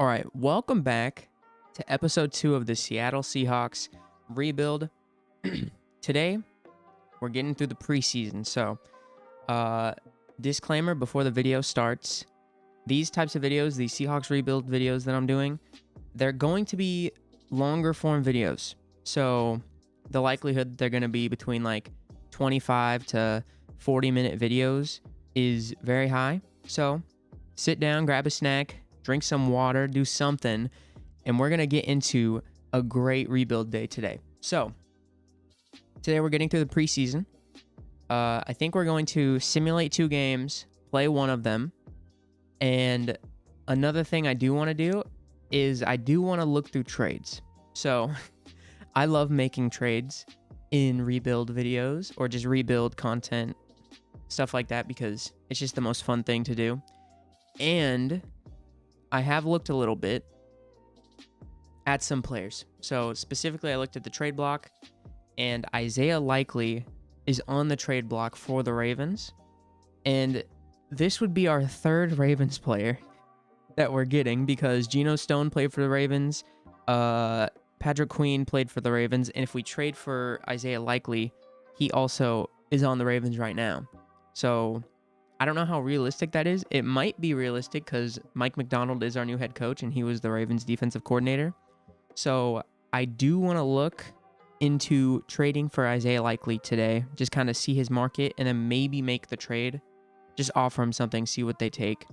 All right, welcome back to episode 2 of the Seattle Seahawks rebuild. Today, we're getting through the preseason. So, disclaimer before the video starts. These types of videos, these Seahawks rebuild videos that I'm doing, they're going to be longer form videos. So, the likelihood they're going to be between like 25 to 40-minute videos is very high. So, sit down, grab a snack, drink some water, do something, and we're going to get into a great rebuild day today. So, today we're getting through the preseason. I think we're going to simulate 2 games, play one of them, and another thing I do want to do is I do want to look through trades. So, I love making trades in rebuild videos or just rebuild content, stuff like that, because it's just the most fun thing to do. And I have looked a little bit at some players. So specifically, I looked at the trade block, and Isaiah Likely is on the trade block for the Ravens. And this would be our 3rd Ravens player that we're getting because Geno Stone played for the Ravens, Patrick Queen played for the Ravens, and if we trade for Isaiah Likely, he also is on the Ravens right now. So I don't know how realistic that is. It might be realistic because Mike Macdonald is our new head coach and he was the Ravens defensive coordinator. So I do want to look into trading for Isaiah Likely today, just kind of see his market and then maybe make the trade. Just offer him something, see what they take.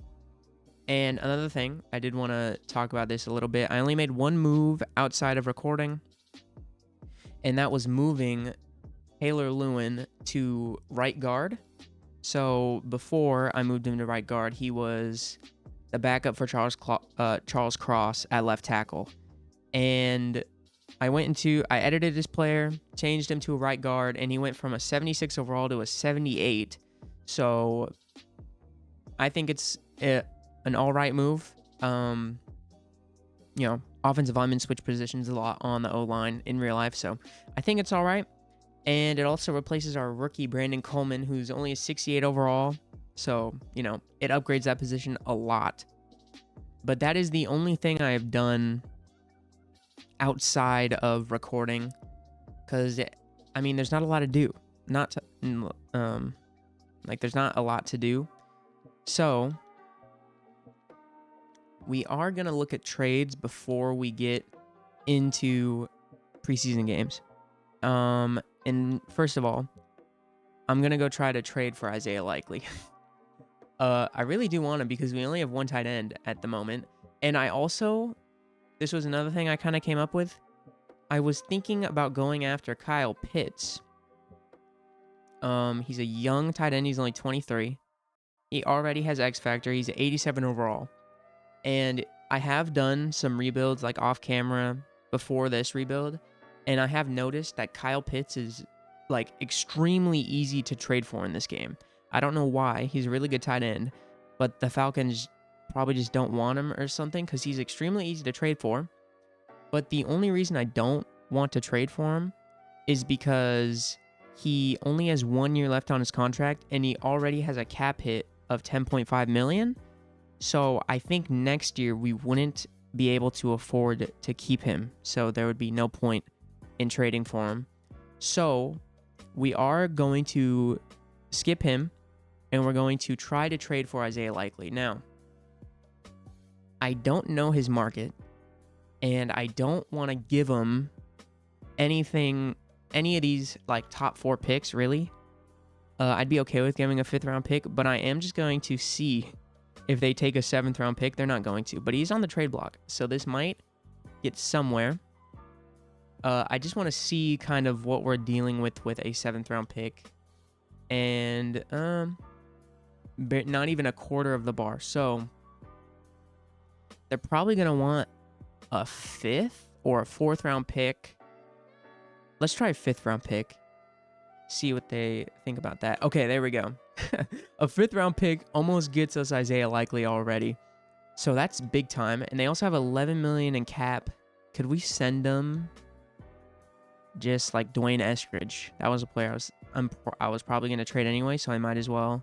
And another thing, I did want to talk about this a little bit. I only made one move outside of recording, and that was moving Taylor Lewin to right guard. So before I moved him to right guard, he was the backup for Charles Cross at left tackle. And I edited this player, changed him to a right guard, and he went from a 76 overall to a 78. So I think it's an all right move. Offensive linemen switch positions a lot on the O-line in real life, so I think it's all right. And it also replaces our rookie, Brandon Coleman, who's only a 68 overall. So, it upgrades that position a lot. But that is the only thing I have done outside of recording. Because, there's not a lot to do. There's not a lot to do. So, we are going to look at trades before we get into preseason games. And first of all, I'm going to go try to trade for Isaiah Likely. I really do want him because we only have one tight end at the moment. And this was another thing I kind of came up with. I was thinking about going after Kyle Pitts. He's a young tight end. He's only 23. He already has X Factor. He's 87 overall. And I have done some rebuilds like off camera before this rebuild. And I have noticed that Kyle Pitts is like extremely easy to trade for in this game. I don't know why. He's a really good tight end, but the Falcons probably just don't want him or something because he's extremely easy to trade for. But the only reason I don't want to trade for him is because he only has 1 year left on his contract and he already has a cap hit of $10.5 million. So I think next year we wouldn't be able to afford to keep him. So there would be no point in trading for him. So we are going to skip him and we're going to try to trade for Isaiah Likely. Now, I don't know his market and I don't want to give him any of these like top 4 picks really. I'd be okay with giving a 5th round pick, but I am just going to see if they take a 7th round pick. They're not going to, but he's on the trade block. So this might get somewhere. I just want to see kind of what we're dealing with a 7th round pick. And not even a quarter of the bar. So they're probably going to want a 5th or a 4th round pick. Let's try a 5th round pick. See what they think about that. Okay, there we go. A 5th round pick almost gets us Isaiah Likely already. So that's big time. And they also have $11 million in cap. Could we send them just like Dwayne Eskridge? That was a player I was probably going to trade anyway, so I might as well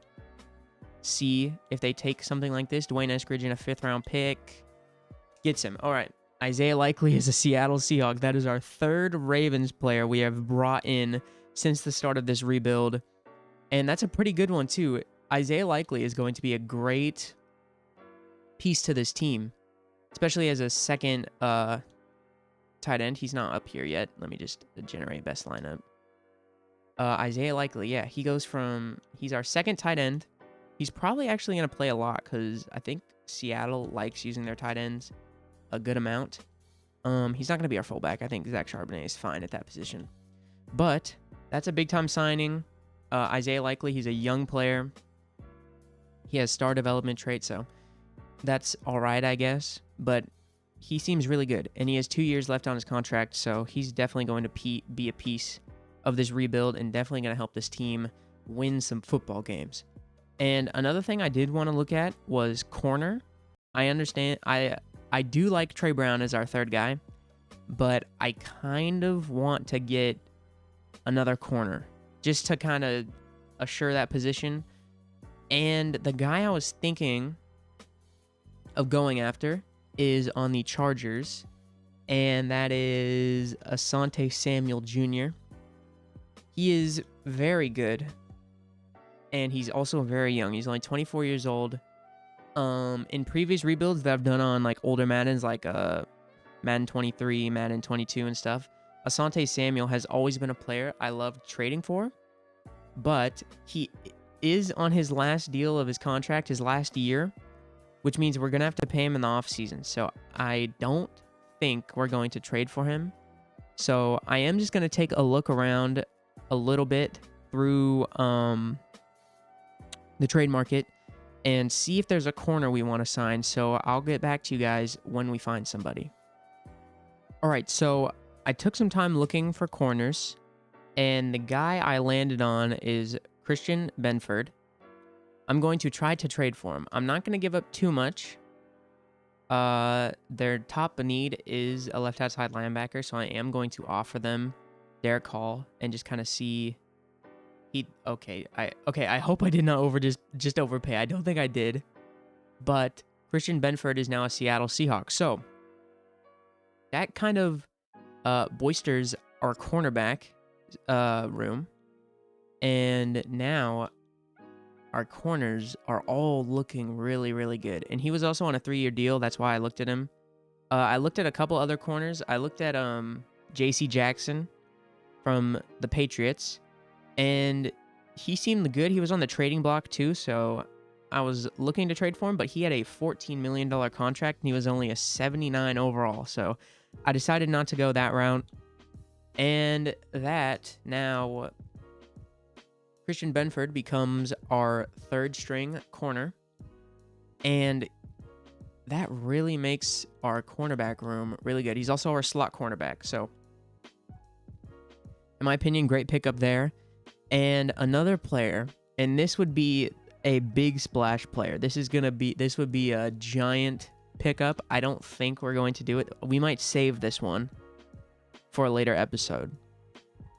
see if they take something like this. Dwayne Eskridge in a 5th round pick. Gets him. All right. Isaiah Likely is a Seattle Seahawk. That is our third Ravens player we have brought in since the start of this rebuild. And that's a pretty good one, too. Isaiah Likely is going to be a great piece to this team, especially as a second tight end. He's not up here yet. Let me just generate best lineup. Isaiah Likely, yeah. He's our second tight end. He's probably actually going to play a lot because I think Seattle likes using their tight ends a good amount. He's not going to be our fullback. I think Zach Charbonnet is fine at that position. But that's a big-time signing. Isaiah Likely, he's a young player. He has star development traits, so that's all right, I guess. But he seems really good, and he has 2 years left on his contract, so he's definitely going to be a piece of this rebuild and definitely going to help this team win some football games. And another thing I did want to look at was corner. I understand. I do like Trey Brown as our third guy, but I kind of want to get another corner just to kind of assure that position. And the guy I was thinking of going after is on the Chargers, and that is Asante Samuel Jr. He is very good, and he's also very young. He's only 24 years old. In previous rebuilds that I've done on like older Maddens, like Madden 23, Madden 22 and stuff, Asante Samuel has always been a player I loved trading for, but he is on his last deal of his contract, his last year, which means we're going to have to pay him in the offseason. So I don't think we're going to trade for him. So I am just going to take a look around a little bit through the trade market and see if there's a corner we want to sign. So I'll get back to you guys when we find somebody. All right, so I took some time looking for corners, and the guy I landed on is Christian Benford. I'm going to try to trade for him. I'm not going to give up too much. Their top need is a left outside linebacker, so I am going to offer them Derek Hall and just kind of see. I hope I did not just overpay. I don't think I did. But Christian Benford is now a Seattle Seahawks. So that kind of boisters our cornerback room. And now our corners are all looking really, really good. And he was also on a 3-year deal. That's why I looked at him. I looked at a couple other corners. I looked at J.C. Jackson from the Patriots. And he seemed good. He was on the trading block too, so I was looking to trade for him, but he had a $14 million contract, and he was only a 79 overall, so I decided not to go that route. And that now Christian Benford becomes our third-string corner, and that really makes our cornerback room really good. He's also our slot cornerback, so in my opinion, great pickup there. And another player, and this would be a big splash player. This would be a giant pickup. I don't think we're going to do it. We might save this one for a later episode.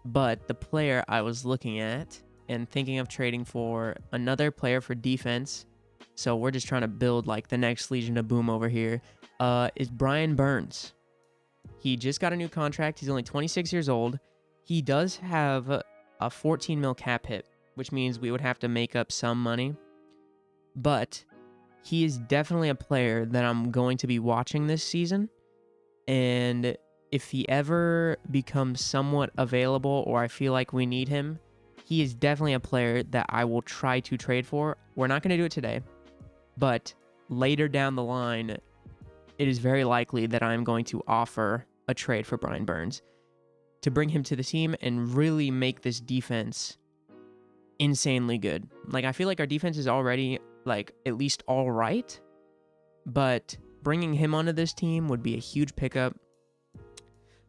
But the player I was looking at and thinking of trading for another player for defense, so we're just trying to build like the next Legion of Boom over here, is Brian Burns. He just got a new contract. He's only 26 years old. He does have a 14 mil cap hit, which means we would have to make up some money. But he is definitely a player that I'm going to be watching this season. And if he ever becomes somewhat available or I feel like we need him, he is definitely a player that I will try to trade for. We're not going to do it today, but later down the line, it is very likely that I'm going to offer a trade for Brian Burns to bring him to the team and really make this defense insanely good. Like, I feel like our defense is already, like, at least all right, but bringing him onto this team would be a huge pickup.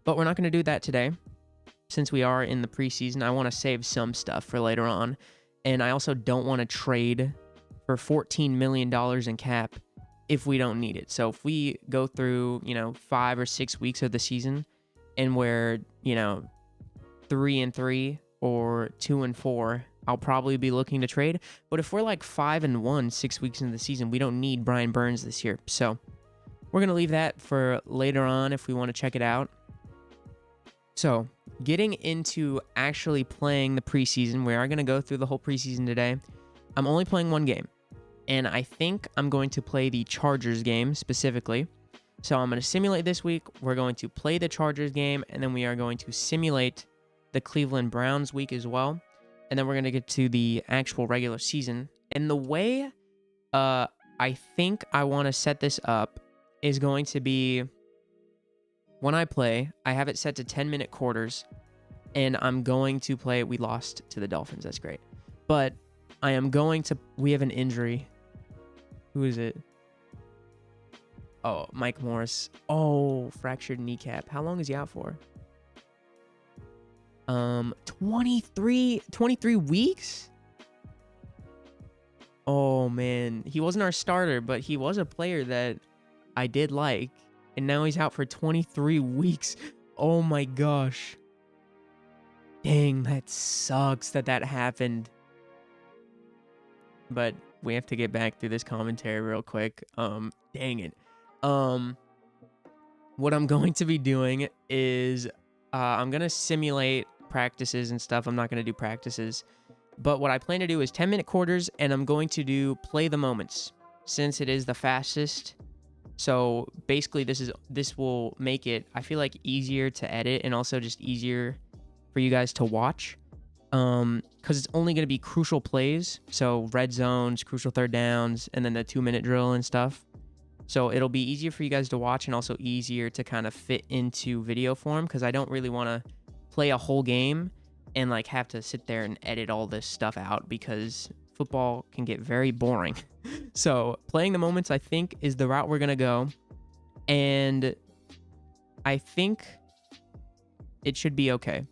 But we're not going to do that today. Since we are in the preseason, I want to save some stuff for later on, and I also don't want to trade for $14 million in cap if we don't need it. So if we go through, 5 or 6 weeks of the season and we're, 3-3 or 2-4, I'll probably be looking to trade. But if we're like 5-1 6 weeks into the season, we don't need Brian Burns this year. So we're going to leave that for later on if we want to check it out. So, getting into actually playing the preseason, we are going to go through the whole preseason today. I'm only playing one game, and I think I'm going to play the Chargers game specifically. So I'm going to simulate this week. We're going to play the Chargers game, and then we are going to simulate the Cleveland Browns week as well. And then we're going to get to the actual regular season. And the way I think I want to set this up is going to be, when I play, I have it set to 10-minute quarters, and I'm going to play. We lost to the Dolphins. That's great. But I am going to, we have an injury. Who is it? Oh, Mike Morris. Oh, fractured kneecap. How long is he out for? 23 weeks? Oh, man. He wasn't our starter, but he was a player that I did like. And now he's out for 23 weeks. Oh, my gosh. Dang, that sucks that happened. But we have to get back through this commentary real quick. Dang it. What I'm going to be doing is I'm going to simulate practices and stuff. I'm not going to do practices. But what I plan to do is 10-minute quarters, and I'm going to do play the moments since it is the fastest. So basically this will make it, I feel like, easier to edit and also just easier for you guys to watch. Because it's only going to be crucial plays. So red zones, crucial third downs, and then the 2-minute drill and stuff. So it'll be easier for you guys to watch and also easier to kind of fit into video form, because I don't really want to play a whole game and like have to sit there and edit all this stuff out, because football can get very boring. So playing the moments, I think, is the route we're going to go. And I think it should be okay.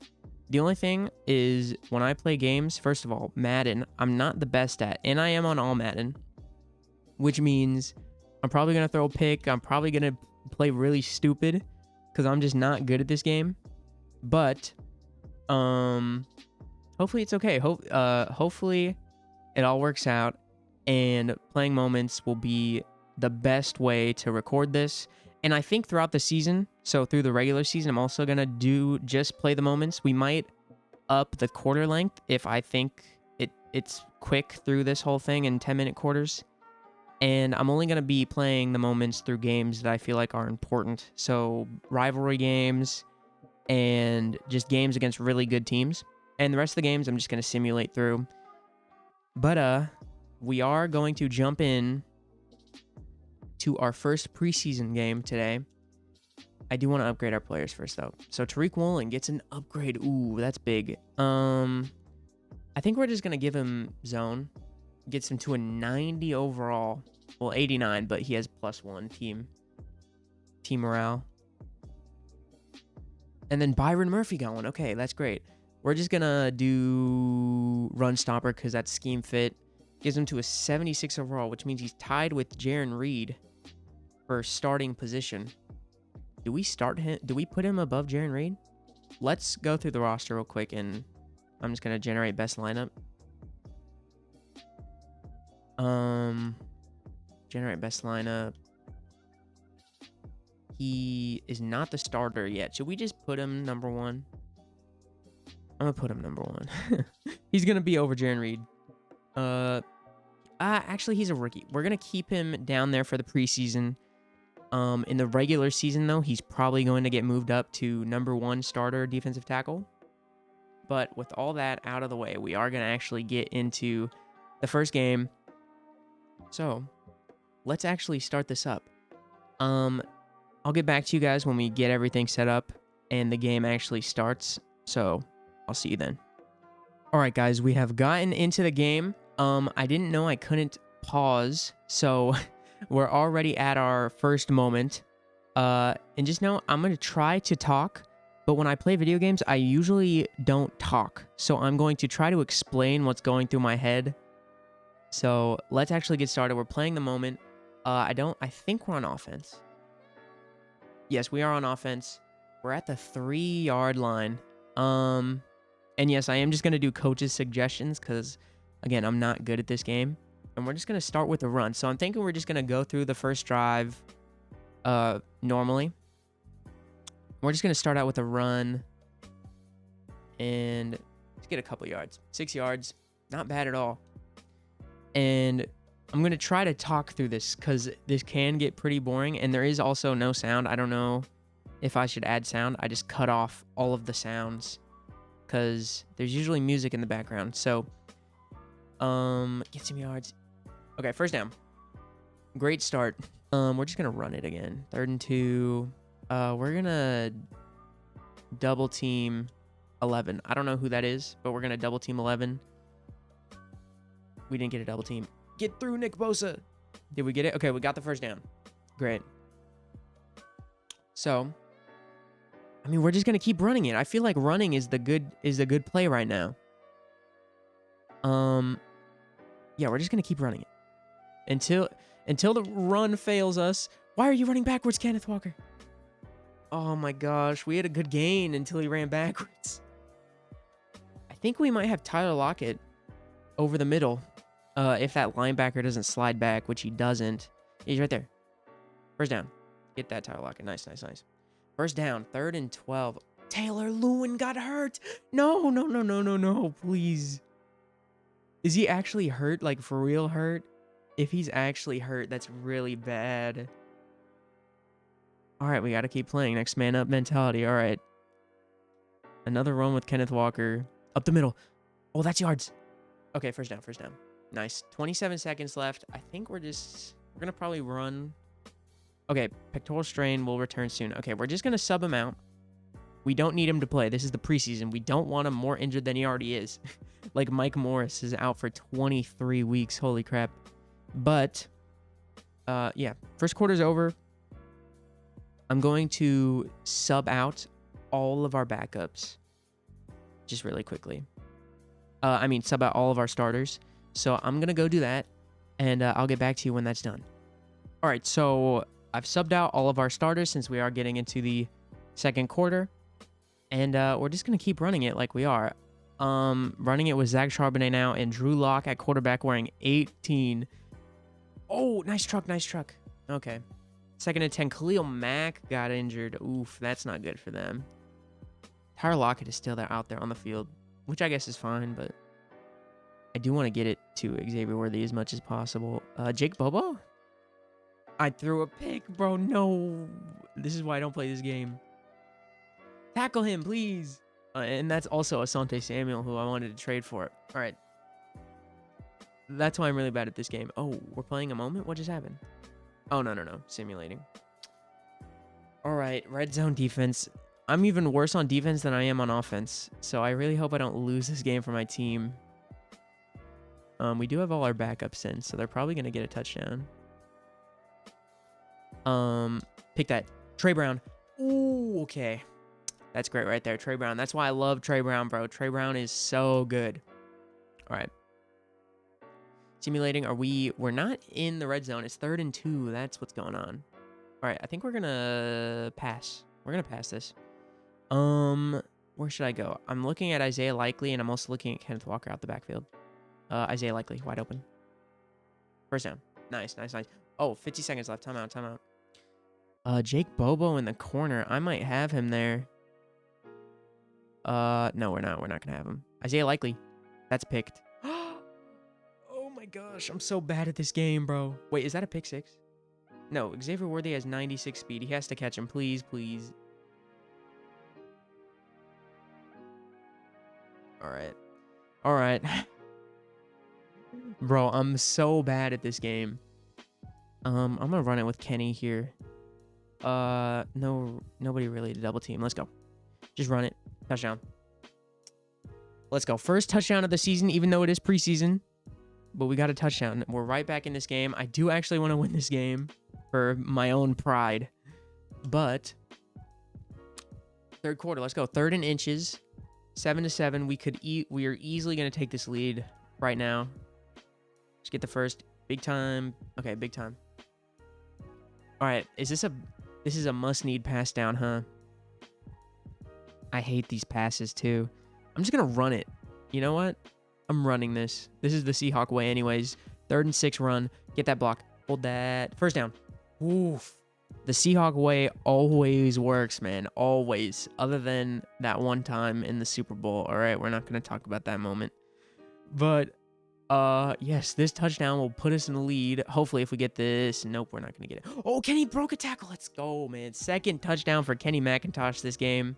The only thing is, when I play games, first of all, Madden, I'm not the best at, and I am on all Madden, which means I'm probably going to throw a pick. I'm probably going to play really stupid because I'm just not good at this game. But hopefully it's okay. Hopefully it all works out, and playing moments will be the best way to record this. And I think throughout the season, so through the regular season, I'm also going to do just play the moments. We might up the quarter length if I think it's quick through this whole thing in 10-minute quarters. And I'm only going to be playing the moments through games that I feel like are important. So rivalry games and just games against really good teams. And the rest of the games I'm just going to simulate through. But we are going to jump in to our first preseason game today. I do want to upgrade our players first, though. So Tariq Woolen gets an upgrade. Ooh, that's big. I think we're just going to give him zone. Gets him to a 90 overall. Well, 89, but he has +1 team morale. And then Byron Murphy got one. Okay, that's great. We're just going to do run stopper because that's scheme fit. Gives him to a 76 overall, which means he's tied with Jaron Reed for starting position. Do we start him? Do we put him above Jaron Reed? Let's go through the roster real quick, and I'm just going to generate best lineup. Generate best lineup. He is not the starter yet. Should we just put him number 1? I'm going to put him number 1. He's going to be over Jaron Reed. Actually, he's a rookie. We're going to keep him down there for the preseason. In the regular season, though, he's probably going to get moved up to number 1 starter defensive tackle. But with all that out of the way, we are going to actually get into the first game. So let's actually start this up. I'll get back to you guys when we get everything set up and the game actually starts. So I'll see you then. All right, guys, we have gotten into the game. I didn't know I couldn't pause, so we're already at our first moment. And just know I'm going to try to talk, but when I play video games, I usually don't talk. So I'm going to try to explain what's going through my head. So let's actually get started. We're playing the moment. I think we're on offense. Yes, we are on offense. We're at the 3-yard line. And yes, I am just going to do coach's suggestions because, again, I'm not good at this game. And we're just going to start with a run. So I'm thinking we're just going to go through the first drive. normally. We're just going to start out with a run and let's get a couple yards. 6 yards. Not bad at all. And I'm going to try to talk through this because this can get pretty boring. And there is also no sound. I don't know if I should add sound. I just cut off all of the sounds because there's usually music in the background. So, get some yards. Okay, first down. Great start. We're just going to run it again. 3rd and 2. We're going to double team 11. I don't know who that is, but we're going to double team 11. We didn't get a double team. Get through, Nick Bosa. Did we get it? Okay, we got the first down. Great. So, I mean, we're just going to keep running it. I feel like running is the good play right now. Yeah, we're just going to keep running it. Until the run fails us. Why are you running backwards, Kenneth Walker? Oh my gosh, we had a good gain until he ran backwards. I think we might have Tyler Lockett over the middle. If that linebacker doesn't slide back, which he doesn't. He's right there. First down. Get that, Tyler Lockett. Nice, nice, nice. First down, 3rd and 12. Taylor Lewin got hurt. No, please. Is he actually hurt? Like, for real hurt? If he's actually hurt, that's really bad. All right, we got to keep playing. Next man up mentality. All right. Another run with Kenneth Walker. Up the middle. Oh, that's yards. Okay, first down, first down. Nice. 27 seconds left. I think we're going to probably run. Okay, pectoral strain will return soon. Okay, we're just going to sub him out. We don't need him to play. This is the preseason. We don't want him more injured than he already is. Like Mike Morris is out for 23 weeks. Holy crap. But, yeah, first quarter's over. I'm going to sub out all of our backups just really quickly. Sub out all of our starters. So I'm going to go do that, and I'll get back to you when that's done. All right, so I've subbed out all of our starters since we are getting into the second quarter, and we're just going to keep running it like we are. Running it with Zach Charbonnet now and Drew Lock at quarterback wearing 18. Oh, nice truck, nice truck. Okay. 2nd and 10. Khalil Mack got injured. Oof, that's not good for them. Tyler Lockett is still out there on the field, which I guess is fine, but I do want to get it to Xavier Worthy as much as possible. Jake Bobo? I threw a pick, bro. No. This is why I don't play this game. Tackle him, please. And that's also Asante Samuel, who I wanted to trade for. All right. That's why I'm really bad at this game. Oh, we're playing a moment? What just happened? Oh, no. Simulating. All right, red zone defense. I'm even worse on defense than I am on offense. So I really hope I don't lose this game for my team. We do have all our backups in, so they're probably going to get a touchdown. Pick that. Trey Brown. Ooh, okay. That's great right there, Trey Brown. That's why I love Trey Brown, bro. Trey Brown is so good. All right. Simulating. We're not in the red zone. It's 3rd and 2. That's what's going on. All right. I think we're going to pass. We're going to pass this. Where should I go? I'm looking at Isaiah Likely, and I'm also looking at Kenneth Walker out the backfield. Isaiah Likely, wide open. First down. Nice. Oh, 50 seconds left. Timeout. Jake Bobo in the corner. I might have him there. No, we're not. We're not going to have him. Isaiah Likely. That's picked. Oh my gosh. I'm so bad at this game, bro. Wait, is that a pick six? No, Xavier Worthy has 96 speed. He has to catch him. Please. All right. Bro, I'm so bad at this game. I'm going to run it with Kenny here. No, nobody really to double team. Let's go. Just run it. Touchdown. Let's go. First touchdown of the season, even though it is preseason. But we got a touchdown. We're right back in this game. I do actually want to win this game for my own pride. But third quarter, let's go. 3rd and inches. 7-7. We are easily going to take this lead right now. Let's get the first. Big time. Okay, big time. All right. This is a must-need pass down, huh? I hate these passes, too. I'm just going to run it. You know what? I'm running this. This is the Seahawk way anyways. 3rd and 6 run. Get that block. Hold that. First down. Oof. The Seahawk way always works, man. Always. Other than that one time in the Super Bowl. All right, we're not going to talk about that moment. But, yes, this touchdown will put us in the lead. Hopefully, if we get this. Nope, we're not going to get it. Oh, Kenny broke a tackle. Let's go, man. Second touchdown for Kenny McIntosh this game.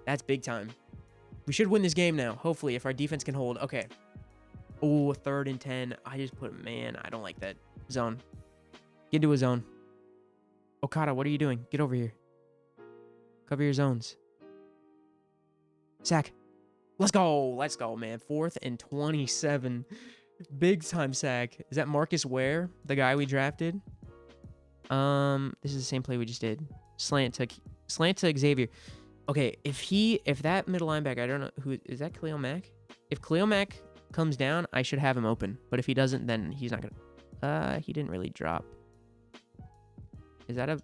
That's big time. We should win this game now, hopefully, if our defense can hold. Okay. Oh, 3rd and 10. I just put, man, I don't like that. Zone. Get into a zone. Okada, what are you doing? Get over here. Cover your zones. Sack. Let's go. Let's go, man. 4th and 27. Big time sack. Is that Marcus Ware, the guy we drafted? This is the same play we just did. Slant to Xavier. Okay, if that middle linebacker, I don't know who is that. Khalil Mack. If Khalil Mack comes down, I should have him open. But if he doesn't, then he's not gonna. He didn't really drop. Is that a...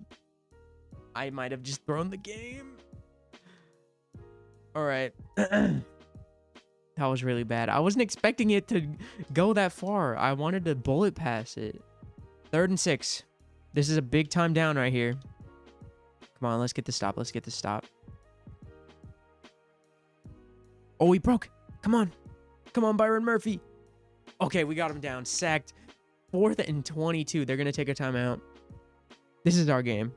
I might have just thrown the game. All right. That was really bad. I wasn't expecting it to go that far. I wanted to bullet pass it. 3rd and 6. This is a big time down right here. Come on, let's get the stop. Let's get the stop. Oh, he broke. Come on. Come on, Byron Murphy. Okay, we got him down. Sacked. 4th and 22. They're going to take a timeout. This is our game.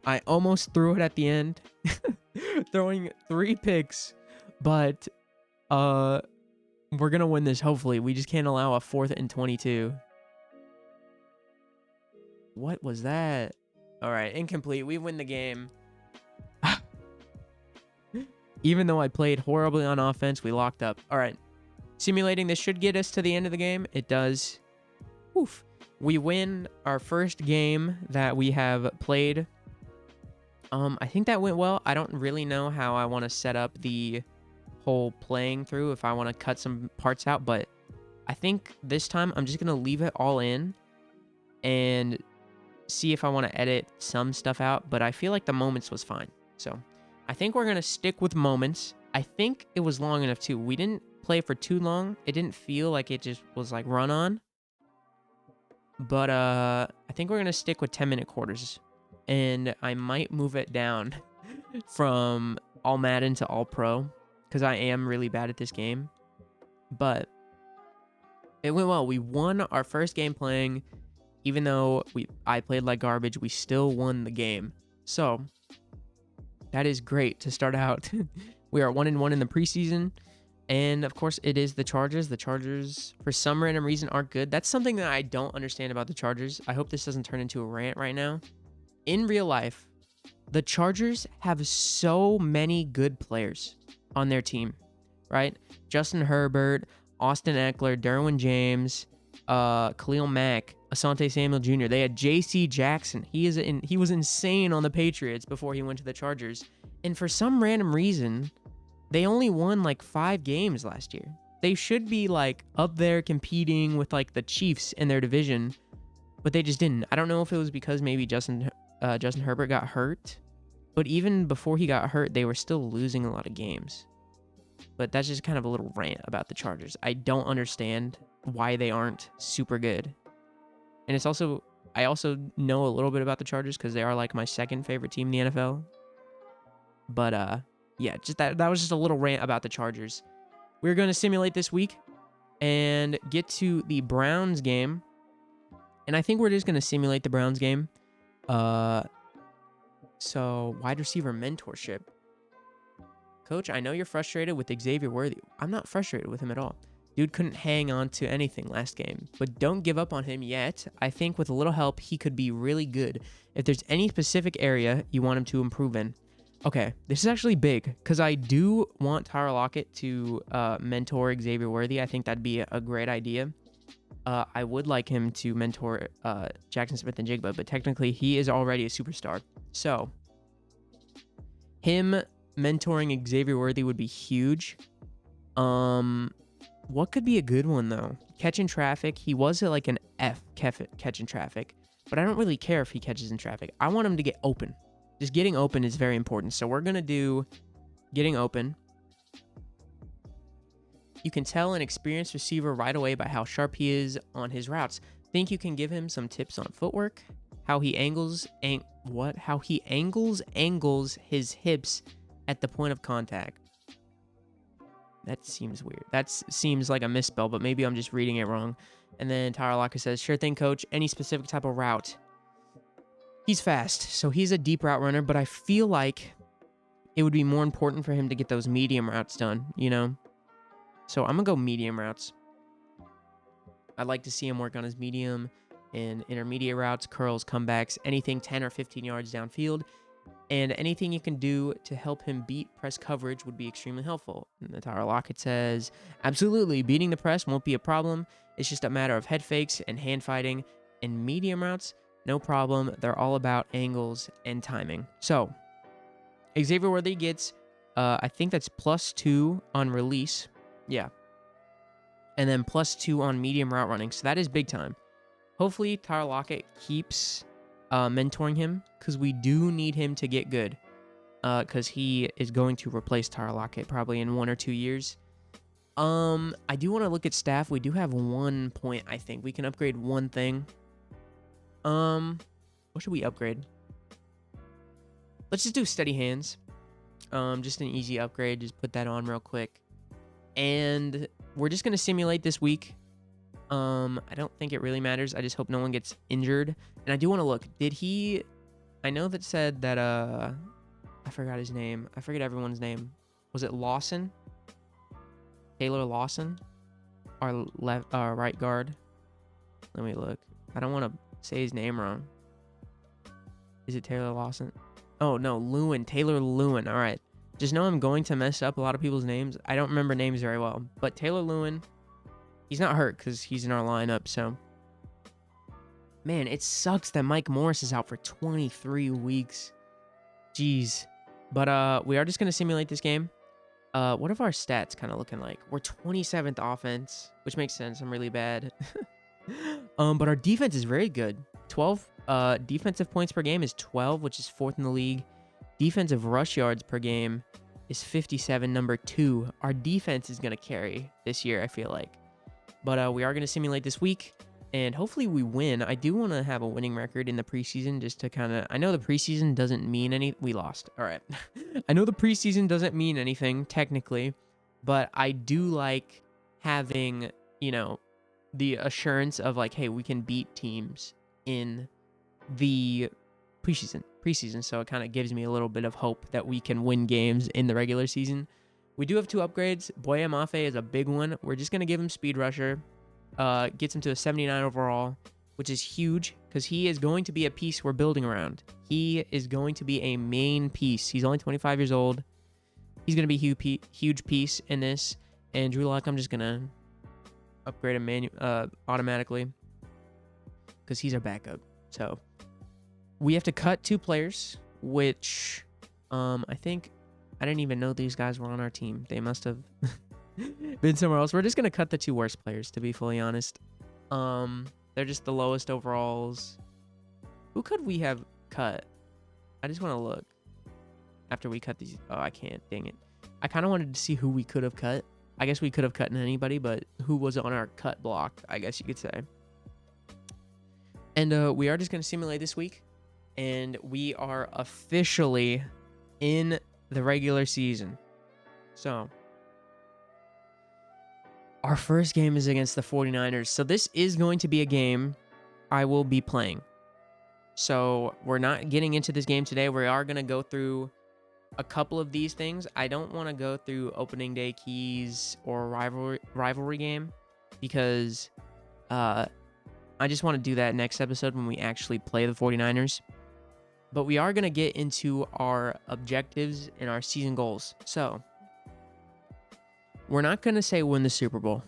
I almost threw it at the end. Throwing 3 picks. But we're going to win this, hopefully. We just can't allow a 4th and 22. What was that? All right, incomplete. We win the game. Even though I played horribly on offense, we locked up. All right. Simulating this should get us to the end of the game. It does. Oof. We win our first game that we have played. I think that went well. I don't really know how I want to set up the whole playing through, if I want to cut some parts out, but I think this time I'm just going to leave it all in and see if I want to edit some stuff out, but I feel like the moments was fine. So I think we're going to stick with moments. I think it was long enough too. We didn't play for too long. It didn't feel like it just was like run on. But I think we're going to stick with 10-minute quarters. And I might move it down from all Madden to all pro, because I am really bad at this game. But it went well. We won our first game playing. Even though I played like garbage, we still won the game. So that is great to start out. We are 1-1 in the preseason. And of course, it is the Chargers. The Chargers, for some random reason, aren't good. That's something that I don't understand about the Chargers. I hope this doesn't turn into a rant right now. In real life, the Chargers have so many good players on their team, right? Justin Herbert, Austin Eckler, Derwin James, Khalil Mack, Asante Samuel Jr. They had J.C. Jackson. He was insane on the Patriots before he went to the Chargers. And for some random reason, they only won like 5 games last year. They should be like up there competing with like the Chiefs in their division, but they just didn't. I don't know if it was because maybe Justin Herbert got hurt, but even before he got hurt, they were still losing a lot of games. But that's just kind of a little rant about the Chargers. I don't understand why they aren't super good. And it's also, I also know a little bit about the Chargers because they are like my second favorite team in the NFL. But yeah, just that was just a little rant about the Chargers. We're going to simulate this week and get to the Browns game. And I think we're just going to simulate the Browns game. So wide receiver mentorship. Coach, I know you're frustrated with Xavier Worthy. I'm not frustrated with him at all. Dude couldn't hang on to anything last game, but don't give up on him yet. I think with a little help, he could be really good. If there's any specific area you want him to improve in. Okay, this is actually big because I do want Tyler Lockett to mentor Xavier Worthy. I think that'd be a great idea. I would like him to mentor Jackson Smith and Jigba, but technically he is already a superstar. So him mentoring Xavier Worthy would be huge. What could be a good one though? Catching traffic. He was at like an F catching traffic, but I don't really care if he catches in traffic. I want him to get open. Just getting open is very important. So we're gonna do getting open. You can tell an experienced receiver right away by how sharp he is on his routes. Think you can give him some tips on footwork? how he angles his hips at the point of contact. That seems weird. That seems like a misspell, but maybe I'm just reading it wrong. And then Tyler Lockett says, sure thing, coach. Any specific type of route? He's fast, so he's a deep route runner, but I feel like it would be more important for him to get those medium routes done, you know? So I'm going to go medium routes. I'd like to see him work on his medium and intermediate routes, curls, comebacks, anything 10 or 15 yards downfield. And anything you can do to help him beat press coverage would be extremely helpful. And Tyler Lockett says, absolutely, beating the press won't be a problem. It's just a matter of head fakes and hand fighting. And medium routes, no problem. They're all about angles and timing. So, Xavier Worthy gets, I think that's +2 on release. Yeah. And then +2 on medium route running. So that is big time. Hopefully, Tyler Lockett keeps mentoring him, because we do need him to get good, because he is going to replace Tyler Lockett probably in 1 or 2 years. I do want to look at staff. We do have 1 point, I think. We can upgrade one thing. What should we upgrade? Let's just do steady hands. Just an easy upgrade. Just put that on real quick. And we're just going to simulate this week. I don't think it really matters. I just hope no one gets injured. And I do want to look. I know that said that, I forgot his name. I forget everyone's name. Was it Lawson? Taylor Lawson? Our right guard? Let me look. I don't want to say his name wrong. Is it Taylor Lawson? Oh, no, Lewin. Taylor Lewin. All right. Just know I'm going to mess up a lot of people's names. I don't remember names very well. But Taylor Lewin, he's not hurt because he's in our lineup, so. Man, it sucks that Mike Morris is out for 23 weeks. Jeez. But we are just going to simulate this game. What are our stats kind of looking like? We're 27th offense, which makes sense. I'm really bad. But our defense is very good. 12 defensive points per game is 12, which is 4th in the league. Defensive rush yards per game is 57, number 2. Our defense is going to carry this year, I feel like. But we are going to simulate this week, and hopefully we win. I do want to have a winning record in the preseason just to kind of... I know the preseason doesn't mean any... We lost. All right. I know the preseason doesn't mean anything, technically, but I do like having, you know, the assurance of, like, hey, we can beat teams in the preseason, so it kind of gives me a little bit of hope that we can win games in the regular season. We do have 2 upgrades. Boye Mafe is a big one. We're just going to give him Speed Rusher. Gets him to a 79 overall, which is huge because he is going to be a piece we're building around. He is going to be a main piece. He's only 25 years old. He's going to be a huge piece in this. And Drew Lock, I'm just going to upgrade him automatically because he's our backup. So we have to cut 2 players, which I think I didn't even know these guys were on our team. They must have been somewhere else. We're just going to cut the 2 worst players, to be fully honest. They're just the lowest overalls. Who could we have cut? I just want to look after we cut these. Oh, I can't. Dang it. I kind of wanted to see who we could have cut. I guess we could have cut anybody, but who was on our cut block, I guess you could say. And we are just going to simulate this week. And we are officially in the regular season. So, our first game is against the 49ers. So, this is going to be a game I will be playing. So, we're not getting into this game today. We are going to go through a couple of these things. I don't want to go through opening day keys or rivalry game because I just want to do that next episode when we actually play the 49ers. But we are going to get into our objectives and our season goals. So, we're not going to say win the Super Bowl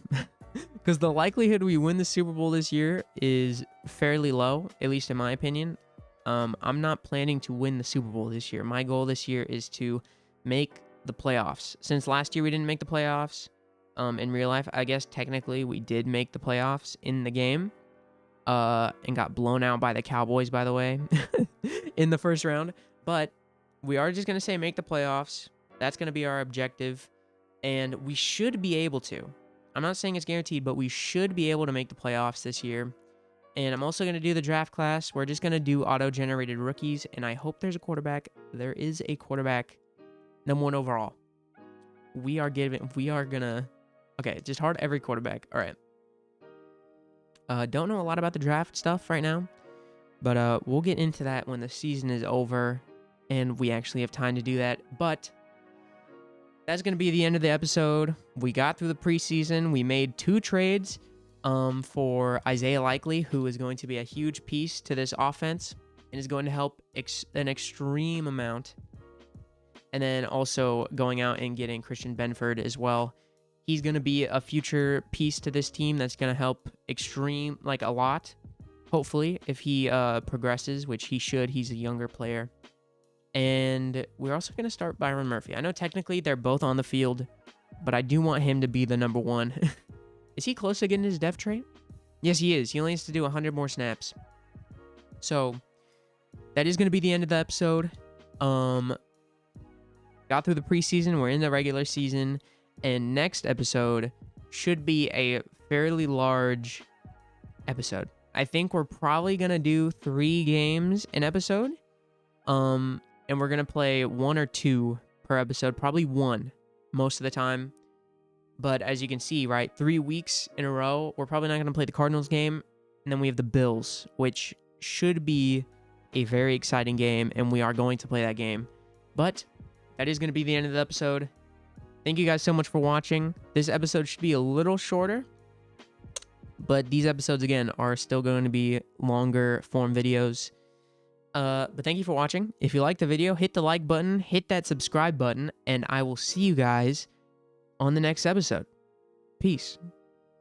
because the likelihood we win the Super Bowl this year is fairly low, at least in my opinion. I'm not planning to win the Super Bowl this year. My goal this year is to make the playoffs. Since last year we didn't make the playoffs in real life, I guess technically we did make the playoffs in the game. And got blown out by the Cowboys, by the way, in the first round. But we are just going to say make the playoffs. That's going to be our objective. And we should be able to. I'm not saying it's guaranteed, but we should be able to make the playoffs this year. And I'm also going to do the draft class. We're just going to do auto-generated rookies, and I hope there's a quarterback. There is a quarterback, number 1 overall. We are going to... Okay, just hard every quarterback. All right. Don't know a lot about the draft stuff right now, but we'll get into that when the season is over and we actually have time to do that. But that's going to be the end of the episode. We got through the preseason. We made 2 trades for Isaiah Likely, who is going to be a huge piece to this offense and is going to help an extreme amount. And then also going out and getting Christian Benford as well. He's going to be a future piece to this team that's going to help a lot, hopefully, if he progresses, which he should. He's a younger player. And we're also going to start Byron Murphy. I know technically they're both on the field, but I do want him to be the number 1. Is he close to getting his depth trait? Yes, he is. He only has to do 100 more snaps. So that is going to be the end of the episode. Got through the preseason. We're in the regular season. And next episode should be a fairly large episode. I think we're probably going to do 3 games an episode. And we're going to play 1 or 2 per episode. Probably 1 most of the time. But as you can see, right, 3 weeks in a row, we're probably not going to play the Cardinals game. And then we have the Bills, which should be a very exciting game. And we are going to play that game. But that is going to be the end of the episode. Thank you guys so much for watching. This episode should be a little shorter, but these episodes, again, are still going to be longer form videos. But thank you for watching. If you liked the video, hit the like button, hit that subscribe button, and I will see you guys on the next episode. Peace.